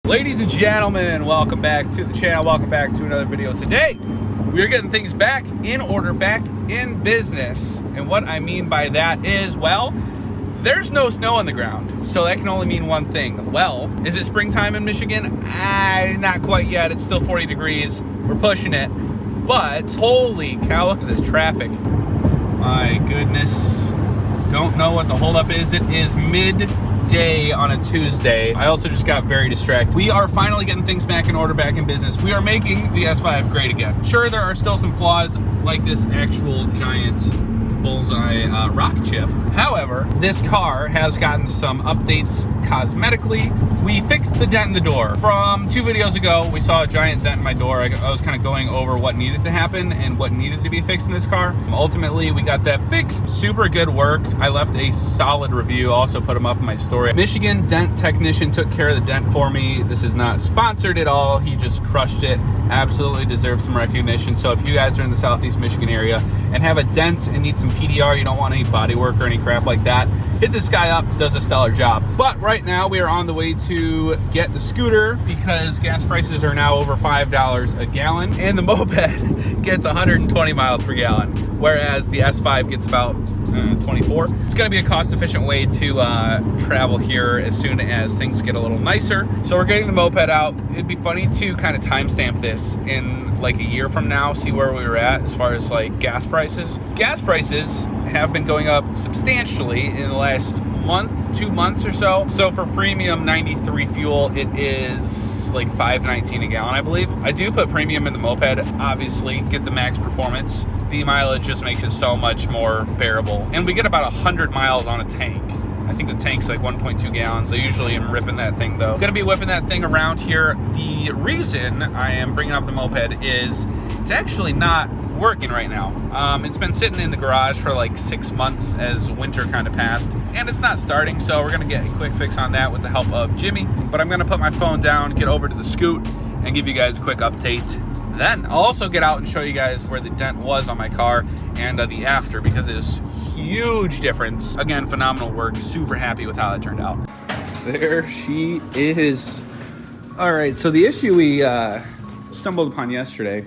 Ladies and gentlemen, welcome back to the channel. Welcome back to another video. Today, we are getting things back in order, back in business. And what I mean by that is, well, there's no snow on the ground. So that can only mean one thing. Well, is it springtime in Michigan? Not quite yet. It's still 40 degrees. We're pushing it. But holy cow, look at this traffic. My goodness. Don't know what the holdup is. It is midday on a Tuesday. I also just got very distracted. We are finally getting things back in order, back in business. We are making the S5 great again. Sure, there are still some flaws like this actual giant bullseye rock chip. However, this car has gotten some updates cosmetically. We fixed the dent in the door. From 2 videos ago, we saw a giant dent in my door. I was kind of going over what needed to happen and what needed to be fixed in this car. Ultimately, we got that fixed. Super good work. I left a solid review. Also put them up in my story. Michigan dent technician took care of the dent for me. This is not sponsored at all. He just crushed it. Absolutely deserves some recognition. So if you guys are in the Southeast Michigan area and have a dent and need some PDR, you don't want any body work or any crap like that, hit this guy up. Does a stellar job. But right now we are on the way to get the scooter because gas prices are now over $5 a gallon, and the Moped gets 120 miles per gallon, whereas the S5 gets about 24. It's going to be a cost-efficient way to travel here as soon as things get a little nicer. So we're getting the Moped out. It'd be funny to kind of timestamp this in like a year from now, see where we were at as far as like gas prices. Gas prices have been going up substantially in the last month, 2 months or so. So for premium 93 fuel, it is like $5.19 a gallon, I believe. I do put premium in the Moped, obviously, get the max performance. The mileage just makes it so much more bearable. And we get about 100 miles on a tank. I think the tank's like 1.2 gallons. I usually am ripping that thing though. Gonna be whipping that thing around here. The reason I am bringing up the Moped is it's actually not working right now. It's been sitting in the garage for like 6 months as winter kind of passed, and it's not starting, so we're gonna get a quick fix on that with the help of Jimmy. But I'm gonna put my phone down, get over to the scoot, and give you guys a quick update. Then I'll also get out and show you guys where the dent was on my car and the after, because it is huge difference. Again, phenomenal work. Super happy with how that turned out. There she is. All right, so the issue we stumbled upon yesterday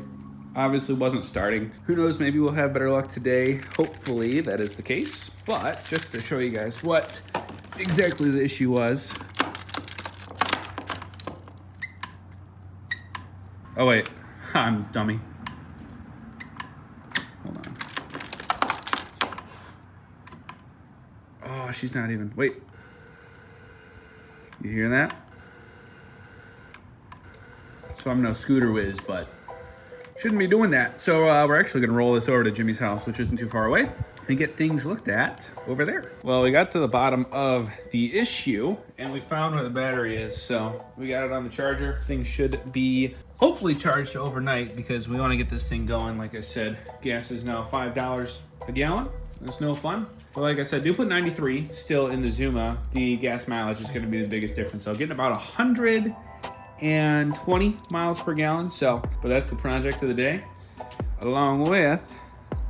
obviously wasn't starting. Who knows, maybe we'll have better luck today. Hopefully that is the case. But just to show you guys what exactly the issue was. Oh wait, I'm dummy. Hold on. Oh, she's not even, wait. You hear that? So I'm no scooter whiz, but shouldn't be doing that. So we're actually gonna roll this over to Jimmy's house, which isn't too far away, and get things looked at over there. Well, we got to the bottom of the issue and we found where the battery is. So we got it on the charger. Things should be hopefully charged overnight because we want to get this thing going. Like I said, gas is now $5 a gallon. It's no fun. But like I said, do put 93 still in the Zuma. The gas mileage is going to be the biggest difference. So getting about 120 miles per gallon. So, but that's the project of the day, along with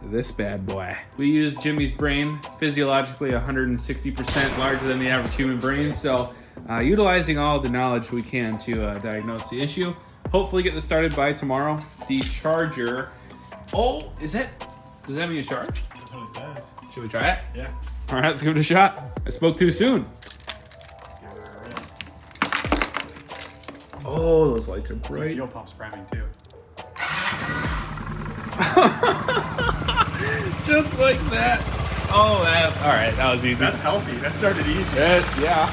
this bad boy. We use Jimmy's brain, physiologically 160% larger than the average human brain. So utilizing all the knowledge we can to diagnose the issue. Hopefully get this started by tomorrow. The charger, oh, does that mean it's charged? That's what it says. Should we try it? Yeah. All right, let's give it a shot. I spoke too soon. Oh, those lights are bright. The fuel pump's priming too. Just like that. Oh, all right, that was easy. That's healthy. That started easy. Yeah.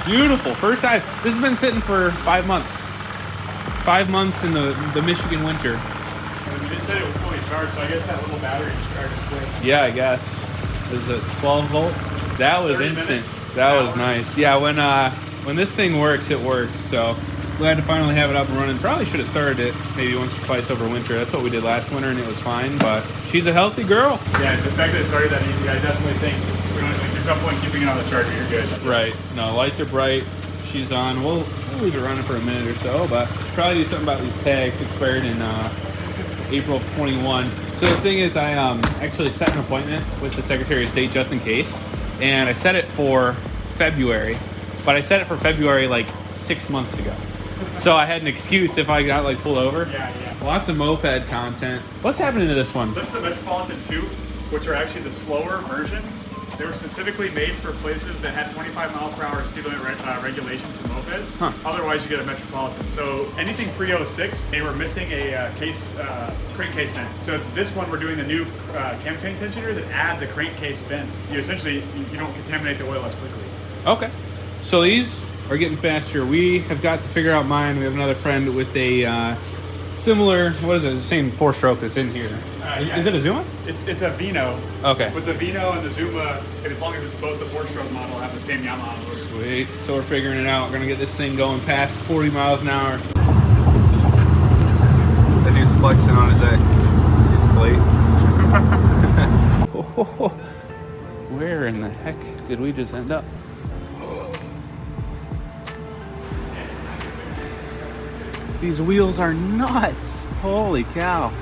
Beautiful. First time. This has been sitting for 5 months. 5 months in the Michigan winter. And we just said it was fully charged, so I guess that little battery just charged quick. Yeah, I guess. It was a 12 volt. That was instant. Minutes. That was nice. Yeah, when this thing works, it works. So glad to finally have it up and running. Probably should have started it maybe once or twice over winter. That's what we did last winter, and it was fine. But she's a healthy girl. Yeah, the fact that it started that easy, I definitely think there's no point keeping it on the charger. You're good. Right. No, lights are bright. She's on. We'll leave it running for a minute or so, but probably do something about these tags. Expired in April of 21. So the thing is, I actually set an appointment with the Secretary of State just in case, and I set it for February, but I set it for February like 6 months ago. So I had an excuse if I got like pulled over. Yeah. Lots of moped content. What's happening to this one? This is the Metropolitan 2, which are actually the slower version. They were specifically made for places that had 25 mile per hour speed limit regulations for mopeds. Huh. Otherwise, you get a Metropolitan. So anything pre-06, they were missing a crankcase vent. So this one, we're doing the new cam chain tensioner that adds a crankcase vent. You essentially, you don't contaminate the oil as quickly. Okay. So these are getting faster. We have got to figure out mine. We have another friend with a similar, what is it? The same 4-stroke that's in here. Yeah. Is it a Zuma? It's a Vino. Okay. With the Vino and the Zuma, and as long as it's both the 4-stroke model, have the same Yamaha motor. Sweet. So we're figuring it out. We're gonna get this thing going past 40 miles an hour. That dude's flexing on his X. See his plate? Where in the heck did we just end up? These wheels are nuts. Holy cow.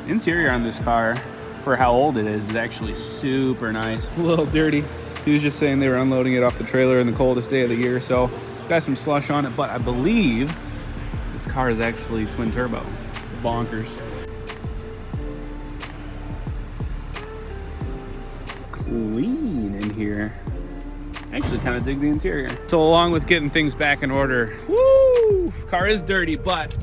Interior on this car, for how old it is actually super nice. A little dirty. He was just saying they were unloading it off the trailer in the coldest day of the year, so got some slush on it, but I believe this car is actually twin turbo. Bonkers. Clean in here. I actually kind of dig the interior. So along with getting things back in order, woo! Car is dirty, but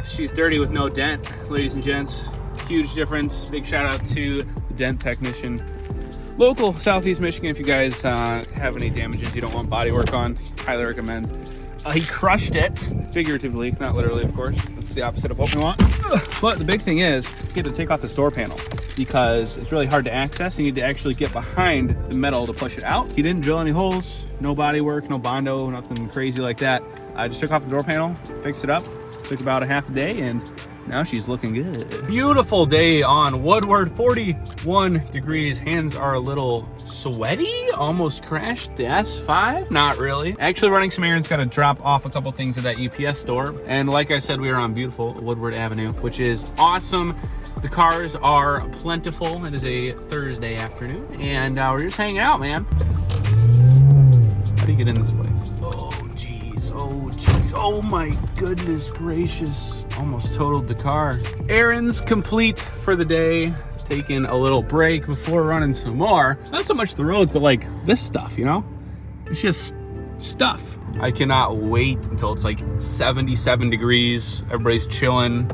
she's dirty with no dent, ladies and gents. Huge difference. Big shout out to the dent technician. Local Southeast Michigan, if you guys have any damages you don't want body work on, highly recommend. He crushed it, figuratively, not literally, of course. That's the opposite of what we want. But the big thing is, you had to take off this door panel because it's really hard to access. You need to actually get behind the metal to push it out. He didn't drill any holes, no body work, no Bondo, nothing crazy like that. I just took off the door panel, fixed it up. Took about a half a day, and now she's looking good. Beautiful day on Woodward, 41 degrees. Hands are a little sweaty, almost crashed the S5, not really. Actually running some errands, gotta drop off a couple things at that UPS store. And like I said, we are on beautiful Woodward Avenue, which is awesome. The cars are plentiful. It is a Thursday afternoon, and we're just hanging out, man. How do you get in this place? Oh geez, oh my goodness gracious. Almost totaled the car. Errands complete for the day. Taking a little break before running some more. Not so much the roads, but like this stuff, you know? It's just stuff. I cannot wait until it's like 77 degrees. Everybody's chilling.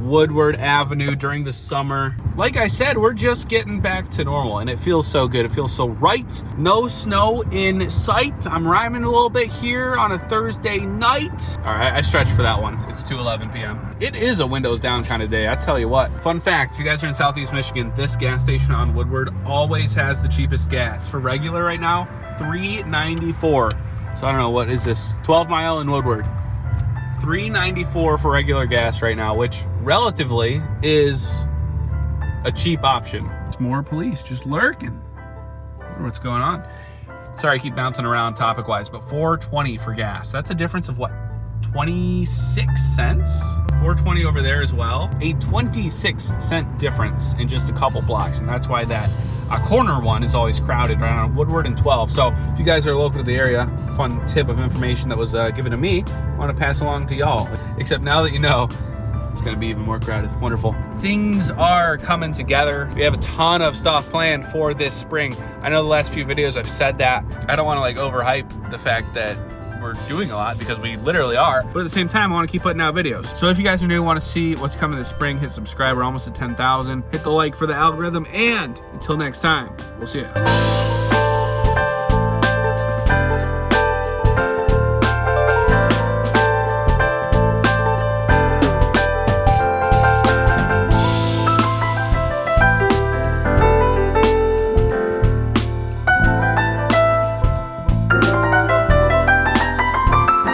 Woodward Avenue during the summer. Like I said, we're just getting back to normal and it feels so good. It feels so right. No snow in sight. I'm rhyming a little bit here on a Thursday night. All right, I stretched for that one. It's 2:11 p.m. It is a windows down kind of day, I tell you what. Fun fact, if you guys are in Southeast Michigan, this gas station on Woodward always has the cheapest gas. For regular right now, $3.94. So I don't know, what is this? 12 mile in Woodward. $3.94 for regular gas right now, which relatively is a cheap option. It's more police just lurking. I wonder what's going on. Sorry, I keep bouncing around topic-wise, but $4.20 for gas. That's a difference of what, 26 cents? $4.20 over there as well. A 26-cent difference in just a couple blocks, and that's why that corner one is always crowded right on Woodward and 12. So if you guys are local to the area, fun tip of information that was given to me, I want to pass along to y'all. Except now that you know, it's going to be even more crowded. Wonderful. Things are coming together. We have a ton of stuff planned for this spring. I know the last few videos I've said that. I don't want to like overhype the fact that we're doing a lot because we literally are, but at the same time I want to keep putting out videos. So if you guys are new, want to see what's coming this spring, hit subscribe. We're almost at 10,000. Hit the like for the algorithm, and until next time, we'll see you.